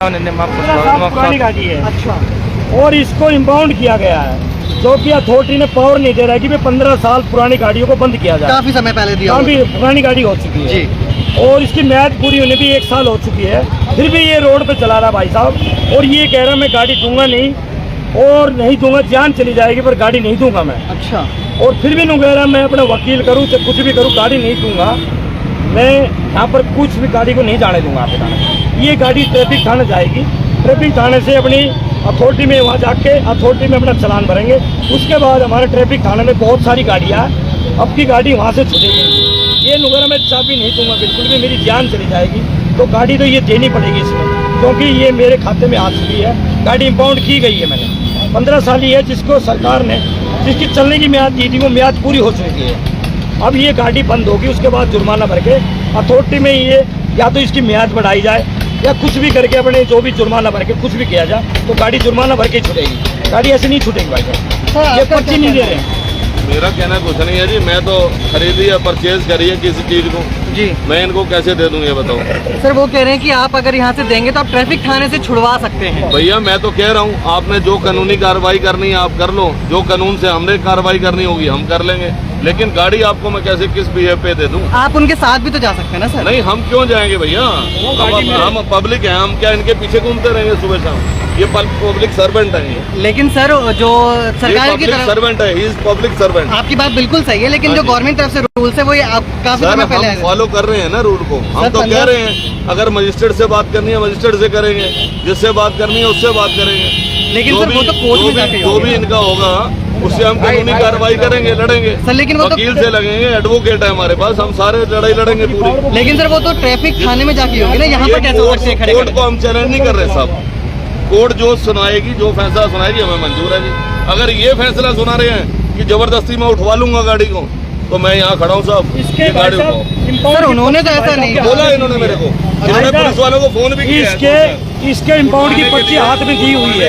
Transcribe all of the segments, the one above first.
पुरानी गाड़ी है। अच्छा। और इसको इम्पाउंड किया गया है, जो कि अथॉरिटी ने पावर नहीं दे रहा है कि 15 साल पुरानी गाड़ियों को बंद किया जाए। काफी समय पहले दिया। काफी पुरानी गाड़ी हो चुकी है जी। और इसकी म्याद पूरी होने भी 1 साल हो चुकी है, फिर भी ये रोड पे चला रहा भाई साहब। और ये कह रहा मैं गाड़ी दूंगा नहीं, और नहीं दूंगा, जान चली जाएगी पर गाड़ी नहीं दूंगा मैं। अच्छा। और फिर भी नहीं कह रहा मैं अपना वकील करूँ चाहे कुछ भी करूँ, गाड़ी नहीं दूंगा मैं, यहाँ पर कुछ भी गाड़ी को नहीं जाने दूंगा आपके थाने। ये गाड़ी ट्रैफिक थाने जाएगी, ट्रैफिक थाने से अपनी अथॉरिटी में वहाँ जाके अथॉरिटी में अपना चालान भरेंगे। उसके बाद हमारे ट्रैफिक थाने में बहुत सारी गाड़ियाँ, अब की गाड़ी वहाँ से छूटेगी। ये नुगरा मैं चाबी नहीं दूंगा, बिल्कुल भी मेरी जान चली जाएगी तो गाड़ी तो ये देनी पड़ेगी इसमें, क्योंकि ये मेरे खाते में आ चुकी है। गाड़ी इम्पाउंड की गई है मैंने, 15 साल ही है, जिसको सरकार ने जिसकी चलने की म्याद दी थी वो म्याद पूरी हो चुकी है। अब ये गाड़ी बंद होगी, उसके बाद जुर्माना भर के अथॉरिटी में ये या तो इसकी म्याद बढ़ाई जाए या कुछ भी करके अपने जो भी जुर्माना भर के कुछ भी किया जाए तो गाड़ी जुर्माना भर के छूटेगी। गाड़ी ऐसे नहीं छूटेगी भाई साहब, ये पर्ची नहीं दे रहे हैं। मेरा कहना कुछ नहीं है जी, मैं तो खरीदी या परचेज करी है किसी चीज को जी, मैं इनको कैसे दे दूं ये बताओ। सर वो कह रहे हैं कि आप अगर यहाँ से देंगे तो आप ट्रैफिक थाने से छुड़वा सकते हैं। भैया मैं तो कह रहा हूँ, आपने जो कानूनी कार्रवाई करनी है आप कर लो, जो कानून से हमने कार्रवाई करनी होगी हम कर लेंगे, लेकिन गाड़ी आपको मैं कैसे किस बिहेव पे दे दूं? आप उनके साथ भी तो जा सकते हैं ना सर। नहीं, हम क्यों जाएंगे भैया, हम पब्लिक हैं, हम क्या इनके पीछे घूमते रहेंगे सुबह शाम? ये पब्लिक सर्वेंट है। लेकिन सर जो सरकार की तरफ सर्वेंट है, ही इज पब्लिक सर्वेंट। आपकी बात बिल्कुल सही है, लेकिन जो गवर्नमेंट तरफ से रूल्स है वो आप काफी समय पहले हम फॉलो कर रहे हैं ना रूल को। हम तो कह रहे हैं अगर मजिस्ट्रेट से बात करनी है मजिस्ट्रेट से करेंगे, जिससे बात करनी है उससे बात करेंगे, लेकिन सर वो तो कोर्ट में जाके जो भी इनका होगा उससे हम कानूनी कार्रवाई करेंगे, लड़ेंगे सर। लेकिन वो तो वकील से लगेंगे, एडवोकेट है हमारे पास, हम सारे लड़ाई लड़ेंगे पूरी। लेकिन सर वो तो ट्रैफिक थाने में जाके होगी ना, यहाँ पर कैसे पर्चे खड़े कोर्ट को हम चैलेंज नहीं कर रहे साहब, कोर्ट जो सुनाएगी, जो फैसला सुनाएगी हमें मंजूर है जी। अगर ये फैसला सुना रहे हैं कि जबरदस्ती मैं उठवा लूंगा गाड़ी को, तो मैं यहाँ खड़ा हूँ साहब, इसके गाड़ी सर उन्होंने तो ऐसा नहीं बोला, इन्होंने मेरे को, इन्होंने पुलिस वालों को फोन भी किया है। इसके इम्पाउंड की पर्ची हाथ में दी हुई है।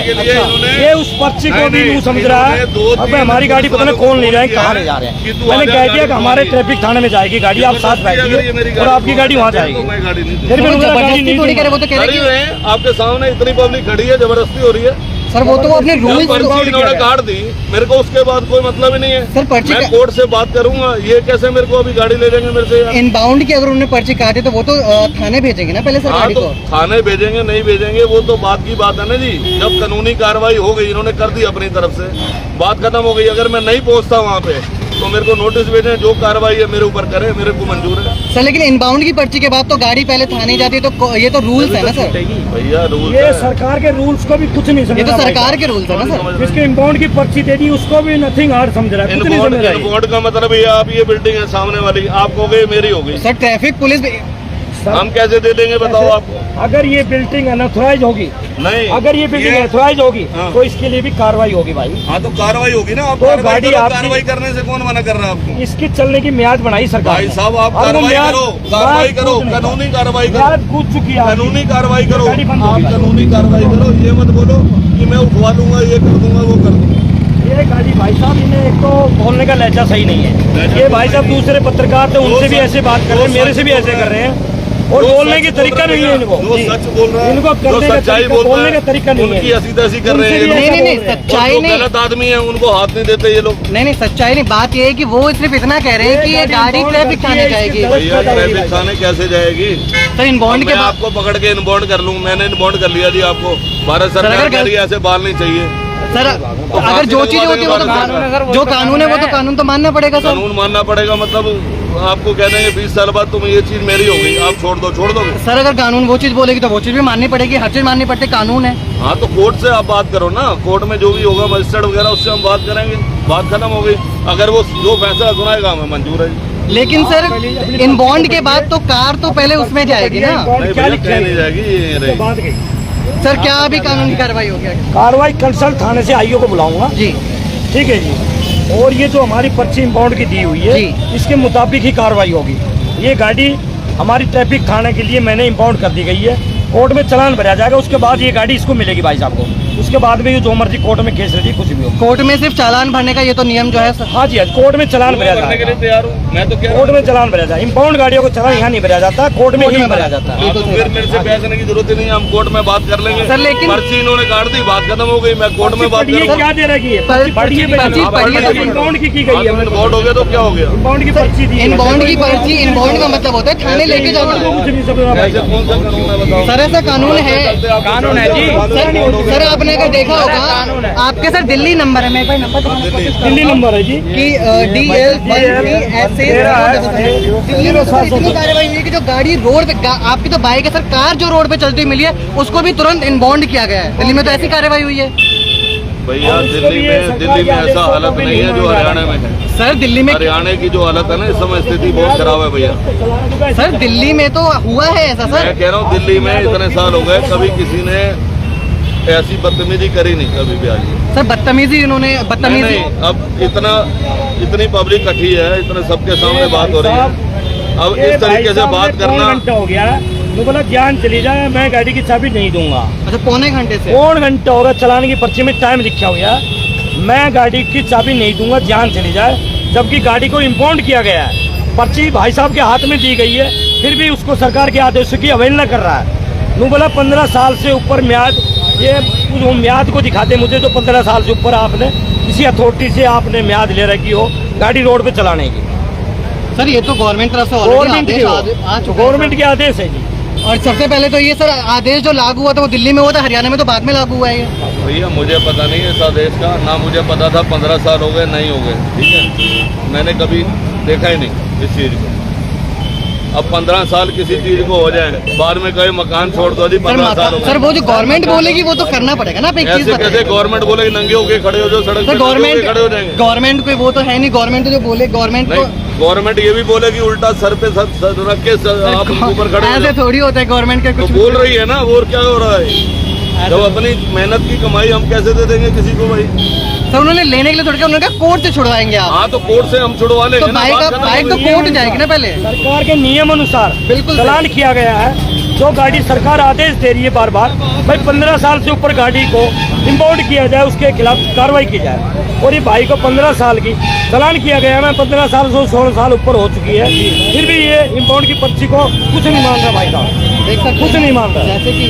ये उस पर्ची को भी नहीं समझ रहा है। अब हमारी गाड़ी पता नहीं कौन ले रहा है, कहाँ ले जा रहे हैं। मैंने कह दिया कि हमारे ट्रैफिक थाने में जाएगी गाड़ी, आप साथ बैठिए और आपकी गाड़ी वहाँ जाएगी। फिर भी जबरदस्ती थोड़ी करे, वो तो कह रहे हैं आपके सामने इतनी पब्लिक खड़ी है, जबरदस्ती हो रही है सर वो तो अपने रूल्स इन्होंने काट दी मेरे को, उसके बाद कोई मतलब ही नहीं है सर। पर्ची मैं कोर्ट से बात करूंगा, ये कैसे मेरे को अभी गाड़ी ले लेंगे मेरे से? इनबाउंड की अगर उन्होंने पर्ची काटी तो वो तो थाने भेजेंगे ना पहले सर गाड़ी तो को। थाने भेजेंगे नहीं भेजेंगे वो तो बात की बात है ना जी। जब कानूनी कार्रवाई हो गई, इन्होंने कर दी अपनी तरफ से, बात खत्म हो गई। अगर मैं नहीं पहुंचता वहाँ पे तो मेरे को नोटिस भेजें, जो कार्रवाई है मेरे ऊपर करें, मेरे को मंजूर है सर। लेकिन इनबाउंड की पर्ची के बाद तो गाड़ी पहले थाने जाती है, तो ये तो रूल्स है ना सर। भैया रूल, ये सरकार के रूल्स को भी कुछ नहीं समझ ये रहा। तो सरकार के रूल्स है ना सर। जिसके इम्पाउंड की पर्ची दे दी उसको भी नथिंग हार्ड समझ रहा है, कुछ नहीं समझ रहा है। इनबाउंड का मतलब ये, आप ये बिल्डिंग है सामने वाली, आप हो गई मेरी हो गई सर। ट्रैफिक पुलिस हम कैसे दे देंगे बताओ आप? अगर ये बिल्डिंग अनऑथराइज होगी, नहीं, अगर ये बिल्डिंग अनऑथराइज होगी तो इसके लिए भी कार्रवाई होगी भाई। हाँ तो कार्रवाई होगी ना, आप तो गाड़ी गाड़ी कार्रवाई करने से कौन मना कर रहा है आपको? इसकी चलने की म्याद बनाई सरकार भाई ने। साहब आप अब वो कार्रवाई म्याद- करो, कार्रवाई करो, कानूनी कार्रवाई करो, म्याद कूद चुकी है, कानूनी कार्रवाई करो, गाड़ी बंद आप होगी भाई। कानूनी कार्रवाई करो। ये मत बोलो कि मैं उठवा लूंगा, ये कर दूंगा, वो कर दूंगा। ये गाड़ी भाई साहब, इन्हें एक तो बोलने का लहजा सही नहीं है। ये भाई साहब दूसरे पत्रकार थे, उनसे भी ऐसे बात कर रहे हैं, मेरे से भी ऐसे कर रहे हैं, और बोलने की तरीका नहीं है इनको। जो सच बोल रहा है, इनको जो सच्चाई बोल रहा बोलने का है, तरीका नहीं है। उनकी हंसी तैसी कर रहे हैं ये लोग। नहीं सच्चाई जो नहीं, गलत आदमी है उनको हाथ नहीं देते ये लोग। नहीं सच्चाई नहीं। बात ये है कि वो सिर्फ इतना कह रहे हैं कि ये गाड़ी ट्रैफिक थाने जाएगी। भैया ट्रैफिक थाने कैसे जाएगी सर इनबाउंड के मैं बाद आपको पकड़ के इनबाउंड कर लूँ? मैंने इनबाउंड कर लिया जी आपको। भारत सरकार कह रही है ऐसे बाल नहीं चाहिए सर। अगर जो चीज होती है वो तो जो कानून है वो तो कानून तो मानना पड़ेगा सर। कानून मानना पड़ेगा, मतलब आपको कह देंगे 20 साल बाद तुम ये चीज मेरी हो गई, आप छोड़ दो सर। अगर कानून वो चीज बोलेगी तो वो चीज भी माननी पड़ेगी, हर चीज माननी पड़ती, कानून है। हाँ तो कोर्ट से आप बात करो ना, कोर्ट में जो भी होगा मजिस्ट्रेट वगैरह उससे हम बात करेंगे, बात खत्म हो गई। अगर वो जो फैसला सुनाएगा हमें मंजूर है। लेकिन सर इनबाउंड के बाद तो कार तो पहले उसमें जाएगी ना। क्या लिखा नहीं जाएगी ये रहेगी। बात गई सर क्या अभी कानूनी कार्रवाई हो गया? कार्रवाई कंसल्ट थाने से आईओ को बुलाऊंगा जी, ठीक है जी। और ये जो हमारी पर्ची इम्पाउंड की दी हुई है इसके मुताबिक ही कार्रवाई होगी। ये गाड़ी हमारी ट्रैफिक थाने के लिए मैंने इम्पाउंड कर दी गई है, कोर्ट में चालान भरा जाएगा, उसके बाद ये गाड़ी इसको मिलेगी भाई साहब को। उसके बाद भी जो मर्जी कोर्ट में केस रही कुछ भी हो। कोर्ट में सिर्फ चालान भरने का ये तो नियम जो है सर। हाँ जी, कोर्ट में चलान भरा करने के लिए जाता है। तैयार हूँ मैं तो क्या कोर्ट में चलान भरा जाता है। इंपाउंड गाड़ियों को चलान यहाँ नहीं भरा जाता, कोर्ट में ही भरा जाता है। तो फिर मेरे से बैठने की जरूरत ही नहीं है, हम कोर्ट में बात कर लेंगे सर, लेकिन- पर्ची इन्होंने काट दी, बात खत्म हो गई, मैं कोर्ट में बात ये करूँ। क्या दे रखी है? पर्ची- पढ़िए पर्ची- पर्ची- इंपाउंड की गई है। इन्वॉल्व हो गया तो क्या हो गया? इंपाउंड की पर्ची दी है। इनबाउंड की पर्ची, इनबाउंड का मतलब होता है थाने लेके जाना। कुछ नहीं सब भाई ऐसे कौन सा कानून है बताओ? सर ऐसा कानून है। कानून है जी। सर आपने अगर देखा होगा आपके सर दिल्ली नंबर है, मेरे भाई नंबर दिल्ली नंबर है जी। कि DL 1 दिल्ली में सर इतनी कार्रवाई हुई है कि जो गाड़ी रोड पे आपकी तो बाइक है सर, कार जो रोड पे चलती हुई मिली है उसको भी तुरंत इनबाउंड किया गया है। दिल्ली में तो ऐसी कार्रवाई हुई है भैया दिल्ली में ऐसा हालत नहीं है जो हरियाणा में है। सर। दिल्ली में हरियाणा की जो हालत है ना, इस समय स्थिति बहुत खराब है भैया। सर दिल्ली में तो हुआ है ऐसा सर। मैं कह रहा हूँ दिल्ली में इतने साल हो गए, कभी किसी ने ऐसी बदतमीजी करी नहीं कभी भी आज। सर बदतमीजी इन्होंने बदतमीजी नहीं, अब इतनी पब्लिक इकट्ठी है, इतने सबके सामने बात हो रही है। अब इस तरीके से बात करना, घंटा हो गया, वो बोला जान चली जाए, मैं गाड़ी की चाबी नहीं दूंगा। अच्छा पौने घंटे से पौन घंटा होगा, चलाने की पर्ची में टाइम लिखा हुआ, मैं गाड़ी की चाबी नहीं दूंगा, जान चली जाए, जबकि गाड़ी को इम्पाउंड किया गया है। पर्ची भाई साहब के हाथ में दी गई है, फिर भी उसको सरकार के आदेशों की अवहेलना कर रहा है। नू बोला 15 साल से ऊपर म्याद, ये वो म्याद को दिखाते मुझे, जो 15 साल से ऊपर आपने किसी अथॉरिटी से आपने म्याद ले रखी हो गाड़ी रोड पे चलाने की। सर ये तो गवर्नमेंट तरफ से already गवर्नमेंट आदेश आ चुका है। गवर्नमेंट के आदेश है जी। और सबसे पहले तो ये सर आदेश जो लागू हुआ था वो दिल्ली में हुआ था, हरियाणा में तो बाद में लागू हुआ है ये। भैया मुझे पता नहीं है इस आदेश का, ना मुझे पता था 15 साल हो गए नहीं हो गए, ठीक है, मैंने कभी देखा ही नहीं इस चीज़ को। अब 15 साल किसी चीज को हो जाए, बाद में कहे मकान छोड़ दो जी, 15 साल हो सर गए। वो जो गवर्नमेंट बोलेगी वो तो करना पड़ेगा ना। आप एक चीज ऐसे कैसे बताइए, गवर्नमेंट बोलेगी नंगे होके खड़े हो जो सड़क पे, सर नंगे होके गवर्नमेंट खड़े हो जाएंगे? गवर्नमेंट कोई वो तो है नहीं, गवर्नमेंट तो जो बोले गवर्नमेंट को नहीं, गवर्नमेंट ये भी बोलेगी उल्टा सर पे सर रख के आप ऊपर खड़े हो ऐसे जाओ। थोड़ी होता है गवर्नमेंट का तो कुछ। बोल रही है ना, और क्या हो रहा है? जब अपनी मेहनत की कमाई हम कैसे दे देंगे किसी को भाई? सर उन्होंने लेने के लिए थोड़ा उन्होंने कहा कोर्ट से छुड़वाएंगे आप। हाँ तो कोर्ट से हम छुड़वा लेंगे तो ना, बाइक बात खत्म बाइक हो तो गई। कोर्ट जाएगी ना पहले। सरकार के नियम अनुसार बिल्कुल चलान किया गया है। जो गाड़ी सरकार आदेश दे रही है बार बार, भाई 15 साल से ऊपर गाड़ी को इम्पाउंड किया जाए, उसके खिलाफ कार्रवाई की जाए। और ये भाई को 15 साल की चलान किया गया है, मैं 15 साल से 16 साल ऊपर हो चुकी है, फिर भी ये इम्पाउंड की पर्ची को कुछ नहीं मान रहा भाई साहब, देख सकते कुछ नहीं मान रहा। जैसे कि